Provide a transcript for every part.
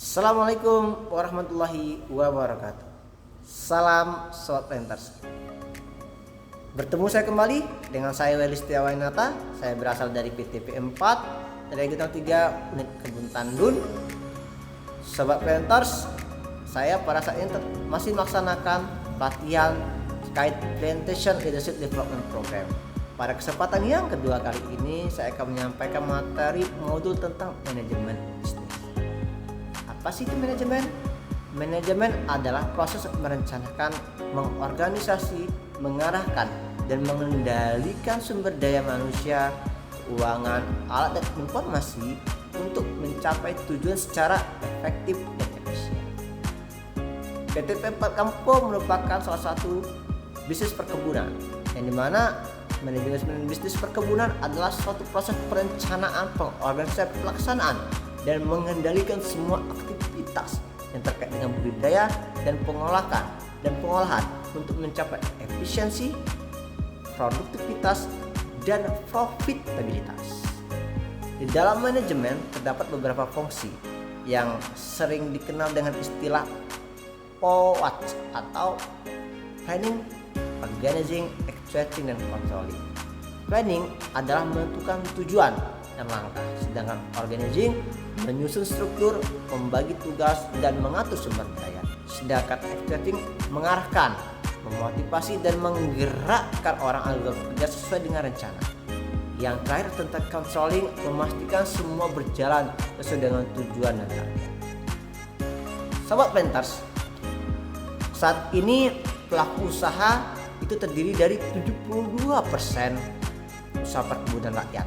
Assalamualaikum warahmatullahi wabarakatuh. Salam Sobat Planters. Bertemu saya kembali dengan saya Weli Setiawanata. Saya berasal dari PTP 4 dari Gudang 3 Unit Kebun Tandun. Sobat Planters, saya pada saat ini masih melaksanakan pelatihan terkait Plantation Leadership Development Program. Pada kesempatan yang kedua kali ini saya akan menyampaikan materi modul tentang manajemen bisnis. Apa sih itu manajemen? Manajemen adalah proses merencanakan, mengorganisasi, mengarahkan, dan mengendalikan sumber daya manusia, keuangan, alat dan informasi untuk mencapai tujuan secara efektif dan efisien. PTP 4 Kampung merupakan salah satu bisnis perkebunan, yang dimana manajemen bisnis perkebunan adalah suatu proses perencanaan, pengorganisasian, pelaksanaan, dan mengendalikan semua aktivitas yang terkait dengan budidaya dan pengolahan untuk mencapai efisiensi, produktivitas, dan profitabilitas. Di dalam manajemen terdapat beberapa fungsi yang sering dikenal dengan istilah POWAT atau Planning, Organizing, Executing, dan Controlling. Planning adalah menentukan tujuan dan langkah, sedangkan organizing menyusun struktur, membagi tugas, dan mengatur sumber daya. Sedangkan executing mengarahkan, memotivasi, dan menggerakkan orang agar bekerja sesuai dengan rencana. Yang terakhir tentang controlling, memastikan semua berjalan sesuai dengan tujuan dan target. Sobat Planters, saat ini pelaku usaha itu terdiri dari 72% usaha perkebunan rakyat,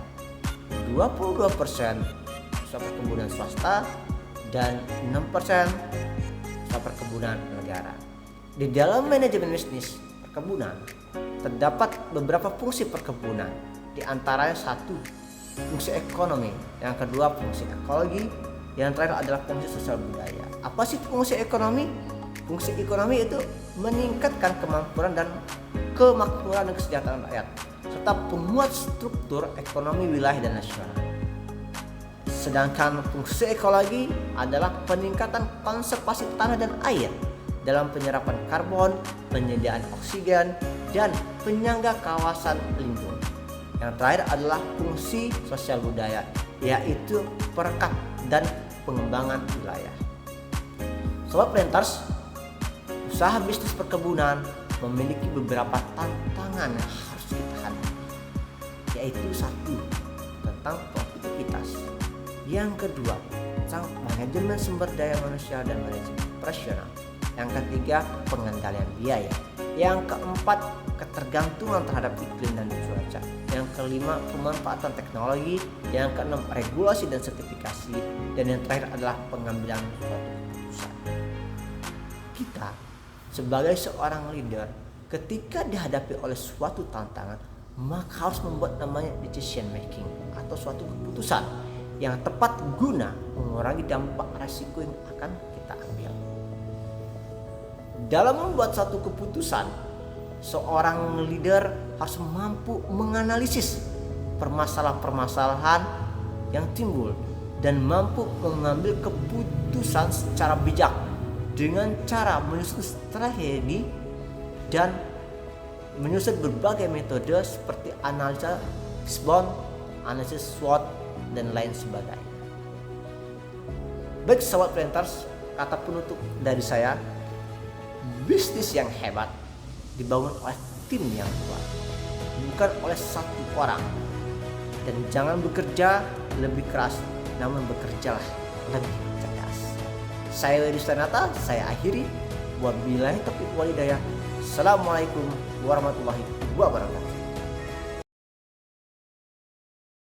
22% usaha perkebunan swasta, dan 6% usaha perkebunan negara. Di dalam manajemen bisnis perkebunan terdapat beberapa fungsi perkebunan, di antaranya satu, fungsi ekonomi, yang kedua fungsi ekologi, yang terakhir adalah fungsi sosial budaya. Apa sih fungsi ekonomi? Fungsi ekonomi itu meningkatkan kemampuan dan kemakmuran dan kesejahteraan rakyat, serta penguat struktur ekonomi wilayah dan nasional. Sedangkan fungsi ekologi adalah peningkatan konservasi tanah dan air dalam penyerapan karbon, penyediaan oksigen, dan penyangga kawasan lindung. Yang terakhir adalah fungsi sosial budaya, yaitu perekat dan pengembangan wilayah. Sobat Planters, usaha bisnis perkebunan memiliki beberapa tantangan yang harus kita hadapi, yaitu satu, tentang produktivitas, yang kedua tentang manajemen sumber daya manusia dan manajemen operasional, yang ketiga pengendalian biaya, yang keempat ketergantungan terhadap iklim dan cuaca, yang kelima pemanfaatan teknologi, yang keenam regulasi dan sertifikasi, dan yang terakhir adalah pengambilan suatu keputusan. Kita sebagai seorang leader, ketika dihadapi oleh suatu tantangan, maka harus membuat namanya decision making atau suatu keputusan yang tepat guna mengurangi dampak resiko yang akan kita ambil. Dalam membuat satu keputusan, seorang leader harus mampu menganalisis permasalahan-permasalahan yang timbul dan mampu mengambil keputusan secara bijak dengan cara menyusun strategi dan menyusun berbagai metode seperti analisa Fishbone, analisis SWOT, dan lain sebagainya. Baik Sobat Planters, kata penutup dari saya, bisnis yang hebat dibangun oleh tim yang kuat, bukan oleh satu orang. Dan jangan bekerja lebih keras, namun bekerjalah lebih cerdas. Saya Weli Setiawanata, saya akhiri. Wabillahi taufiq walhidayah. Assalamualaikum warahmatullahi wabarakatuh.